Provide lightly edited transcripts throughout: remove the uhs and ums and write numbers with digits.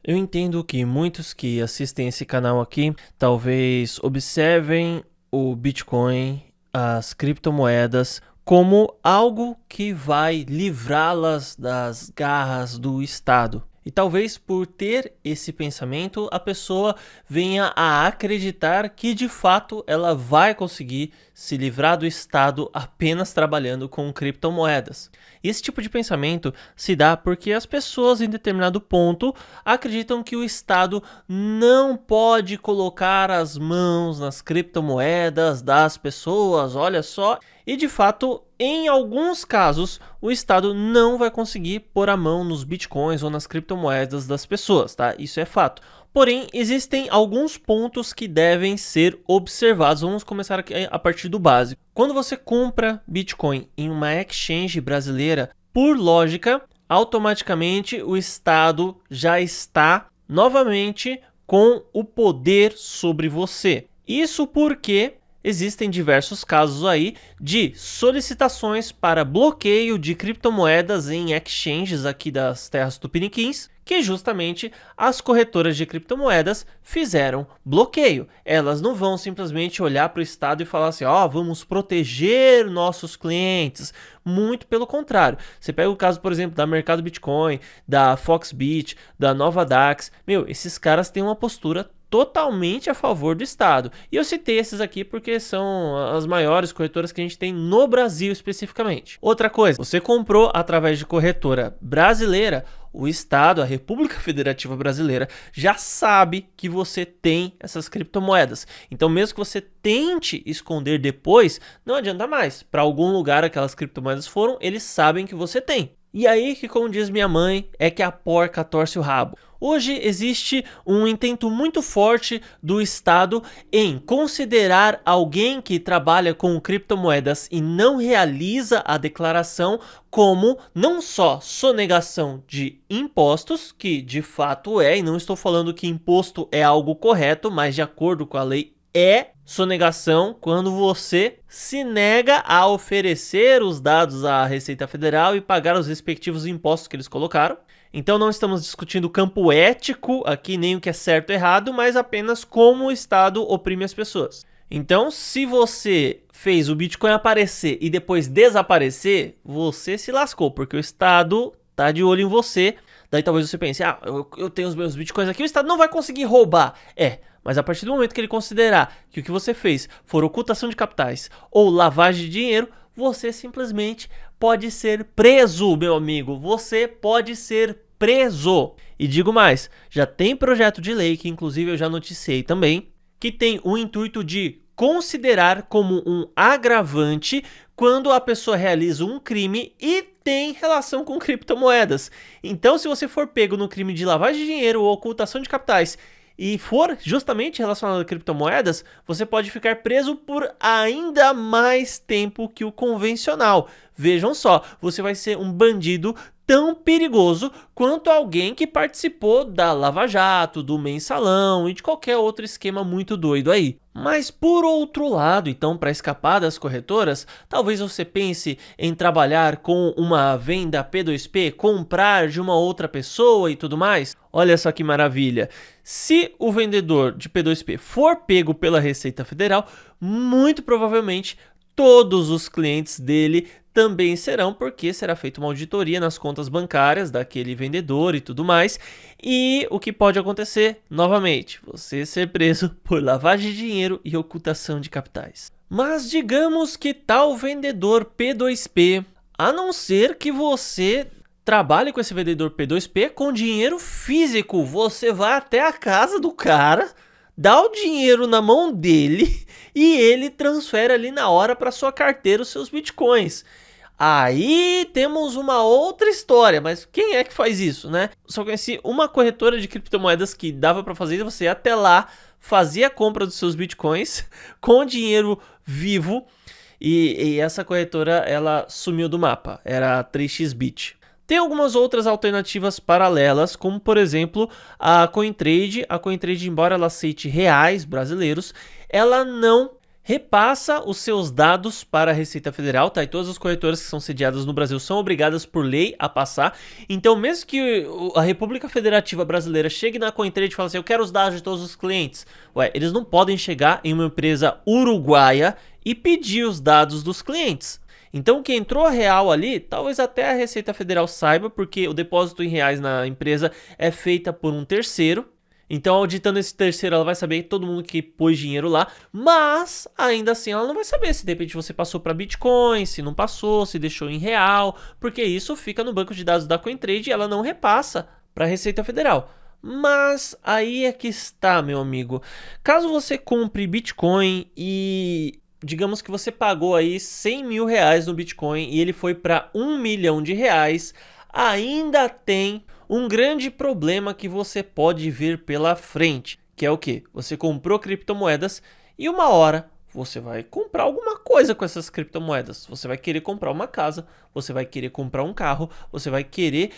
Eu entendo que muitos que assistem esse canal aqui talvez observem o Bitcoin, as criptomoedas, como algo que vai livrá-las das garras do Estado. E talvez por ter esse pensamento, a pessoa venha a acreditar que de fato ela vai conseguir se livrar do Estado apenas trabalhando com criptomoedas. E esse tipo de pensamento se dá porque as pessoas em determinado ponto acreditam que o Estado não pode colocar as mãos nas criptomoedas das pessoas, olha só. E de fato, em alguns casos, o Estado não vai conseguir pôr a mão nos bitcoins ou nas criptomoedas das pessoas, tá? Isso é fato. Porém, existem alguns pontos que devem ser observados. Vamos começar aqui a partir do básico. Quando você compra Bitcoin em uma exchange brasileira, por lógica, automaticamente o Estado já está novamente com o poder sobre você. Isso porque existem diversos casos aí de solicitações para bloqueio de criptomoedas em exchanges aqui das terras tupiniquins, que justamente as corretoras de criptomoedas fizeram bloqueio. Elas não vão simplesmente olhar para o Estado e falar assim, vamos proteger nossos clientes. Muito pelo contrário. Você pega o caso, por exemplo, da Mercado Bitcoin, da Foxbit, da Nova Dax. Esses caras têm uma postura totalmente a favor do Estado. E eu citei esses aqui porque são as maiores corretoras que a gente tem no Brasil especificamente. Outra coisa, você comprou através de corretora brasileira, o Estado, a República Federativa Brasileira, já sabe que você tem essas criptomoedas. Então, mesmo que você tente esconder depois, não adianta mais. Para algum lugar aquelas criptomoedas foram, eles sabem que você tem. E aí que, como diz minha mãe, é que a porca torce o rabo. Hoje existe um intento muito forte do Estado em considerar alguém que trabalha com criptomoedas e não realiza a declaração como não só sonegação de impostos, que de fato é, e não estou falando que imposto é algo correto, mas de acordo com a lei é sonegação quando você se nega a oferecer os dados à Receita Federal e pagar os respectivos impostos que eles colocaram. Então não estamos discutindo o campo ético aqui, nem o que é certo ou errado, mas apenas como o Estado oprime as pessoas. Então, se você fez o Bitcoin aparecer e depois desaparecer, você se lascou, porque o Estado tá de olho em você. Daí talvez você pense, eu tenho os meus Bitcoins aqui, o Estado não vai conseguir roubar. Mas a partir do momento que ele considerar que o que você fez for ocultação de capitais ou lavagem de dinheiro, você simplesmente pode ser preso, meu amigo. Você pode ser preso. E digo mais, já tem projeto de lei, que inclusive eu já noticiei também, que tem o intuito de considerar como um agravante quando a pessoa realiza um crime e tem relação com criptomoedas. Então, se você for pego no crime de lavagem de dinheiro ou ocultação de capitais e for justamente relacionado a criptomoedas, você pode ficar preso por ainda mais tempo que o convencional. Vejam só, você vai ser um bandido tão perigoso quanto alguém que participou da Lava Jato, do Mensalão e de qualquer outro esquema muito doido aí. Mas por outro lado, então, para escapar das corretoras, talvez você pense em trabalhar com uma venda P2P, comprar de uma outra pessoa e tudo mais. Olha só que maravilha. Se o vendedor de P2P for pego pela Receita Federal, muito provavelmente todos os clientes dele também serão, porque será feita uma auditoria nas contas bancárias daquele vendedor e tudo mais. E o que pode acontecer? Novamente, você ser preso por lavagem de dinheiro e ocultação de capitais. Mas digamos que tal vendedor P2P, a não ser que você trabalhe com esse vendedor P2P com dinheiro físico, você vai até a casa do cara, dá o dinheiro na mão dele e ele transfere ali na hora para sua carteira os seus bitcoins. Aí temos uma outra história, mas quem é que faz isso, né? Só conheci uma corretora de criptomoedas que dava para fazer, você ia até lá, fazia a compra dos seus bitcoins com dinheiro vivo e essa corretora ela sumiu do mapa, era a 3xBit. Tem algumas outras alternativas paralelas, como por exemplo a CoinTrade. A CoinTrade, embora ela aceite reais brasileiros, ela não repassa os seus dados para a Receita Federal, tá? E todas as corretoras que são sediadas no Brasil são obrigadas por lei a passar. Então, mesmo que a República Federativa Brasileira chegue na Cointrade e fale assim, eu quero os dados de todos os clientes. Ué, eles não podem chegar em uma empresa uruguaia e pedir os dados dos clientes. Então, o que entrou a real ali, talvez até a Receita Federal saiba, porque o depósito em reais na empresa é feita por um terceiro. Então, auditando esse terceiro, ela vai saber todo mundo que pôs dinheiro lá, mas ainda assim ela não vai saber se de repente você passou para Bitcoin, se não passou, se deixou em real, porque isso fica no banco de dados da Cointrade e ela não repassa para a Receita Federal. Mas aí é que está, meu amigo. Caso você compre Bitcoin e digamos que você pagou aí 100 mil reais no Bitcoin e ele foi para 1 milhão de reais, ainda tem um grande problema que você pode ver pela frente, que é o que? Você comprou criptomoedas e uma hora você vai comprar alguma coisa com essas criptomoedas. Você vai querer comprar uma casa, você vai querer comprar um carro, você vai querer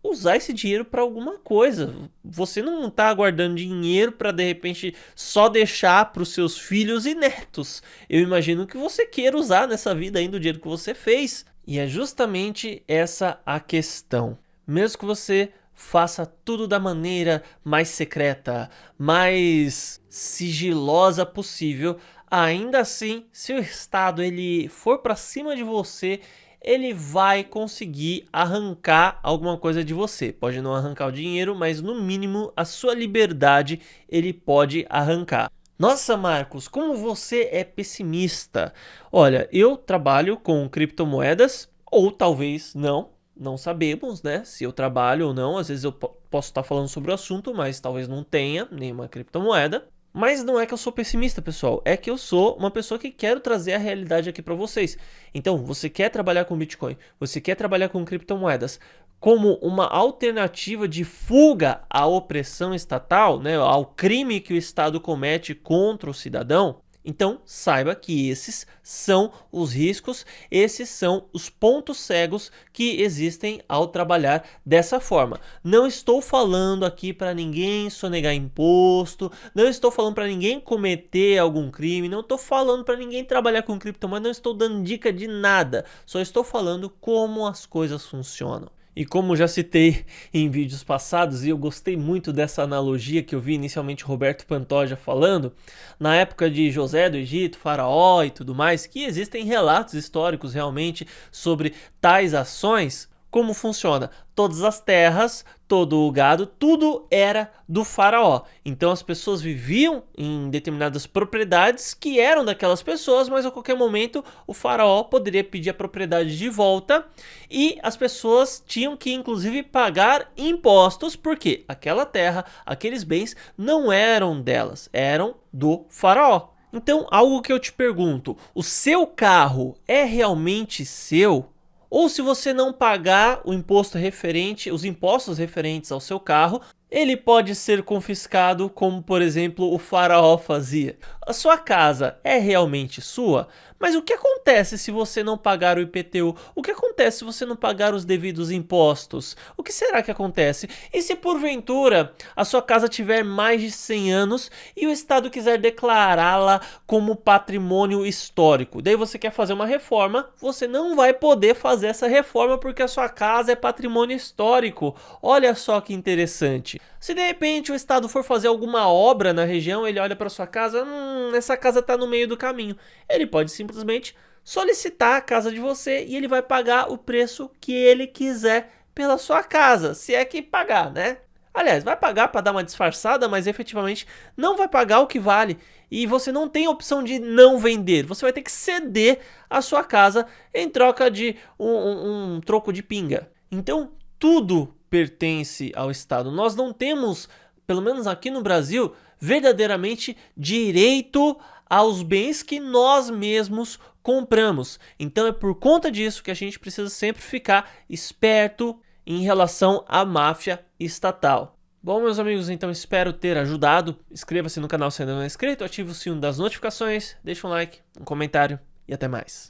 usar esse dinheiro para alguma coisa. Você não está guardando dinheiro para de repente só deixar para os seus filhos e netos. Eu imagino que você queira usar nessa vida ainda o dinheiro que você fez. E é justamente essa a questão. Mesmo que você faça tudo da maneira mais secreta, mais sigilosa possível, ainda assim, se o Estado ele for para cima de você, ele vai conseguir arrancar alguma coisa de você. Pode não arrancar o dinheiro, mas no mínimo a sua liberdade ele pode arrancar. Nossa, Marcos, como você é pessimista. Olha, eu trabalho com criptomoedas, ou talvez não sabemos, né, se eu trabalho ou não. Às vezes eu posso estar falando sobre o assunto, mas talvez não tenha nenhuma criptomoeda. Mas não é que eu sou pessimista, pessoal, é que eu sou uma pessoa que quero trazer a realidade aqui para vocês. Então, você quer trabalhar com Bitcoin, você quer trabalhar com criptomoedas como uma alternativa de fuga à opressão estatal, né, ao crime que o Estado comete contra o cidadão? Então, saiba que esses são os riscos, esses são os pontos cegos que existem ao trabalhar dessa forma. Não estou falando aqui para ninguém sonegar imposto, não estou falando para ninguém cometer algum crime, não estou falando para ninguém trabalhar com criptomoeda, não estou dando dica de nada, só estou falando como as coisas funcionam. E como já citei em vídeos passados, e eu gostei muito dessa analogia que eu vi inicialmente Roberto Pantoja falando, na época de José do Egito, Faraó e tudo mais, que existem relatos históricos realmente sobre tais ações. Como funciona? Todas as terras, todo o gado, tudo era do faraó. Então as pessoas viviam em determinadas propriedades que eram daquelas pessoas, mas a qualquer momento o faraó poderia pedir a propriedade de volta e as pessoas tinham que inclusive pagar impostos, porque aquela terra, aqueles bens não eram delas, eram do faraó. Então, algo que eu te pergunto, o seu carro é realmente seu? Ou se você não pagar o imposto referente, os impostos referentes ao seu carro, ele pode ser confiscado, como por exemplo o faraó fazia. A sua casa é realmente sua? Mas o que acontece se você não pagar o IPTU? O que acontece se você não pagar os devidos impostos? O que será que acontece? E se porventura a sua casa tiver mais de 100 anos e o Estado quiser declará-la como patrimônio histórico? Daí você quer fazer uma reforma, você não vai poder fazer essa reforma porque a sua casa é patrimônio histórico. Olha só que interessante. Se de repente o Estado for fazer alguma obra na região, ele olha para sua casa, essa casa está no meio do caminho. Ele pode simplesmente solicitar a casa de você e ele vai pagar o preço que ele quiser pela sua casa, se é que pagar, né? Aliás, vai pagar para dar uma disfarçada, mas efetivamente não vai pagar o que vale. E você não tem opção de não vender. Você vai ter que ceder a sua casa em troca de um troco de pinga. Então, tudo pertence ao Estado. Nós não temos, pelo menos aqui no Brasil, verdadeiramente direito aos bens que nós mesmos compramos. Então é por conta disso que a gente precisa sempre ficar esperto em relação à máfia estatal. Bom, meus amigos, então espero ter ajudado. Inscreva-se no canal se ainda não é inscrito, ative o sino das notificações, deixe um like, um comentário e até mais.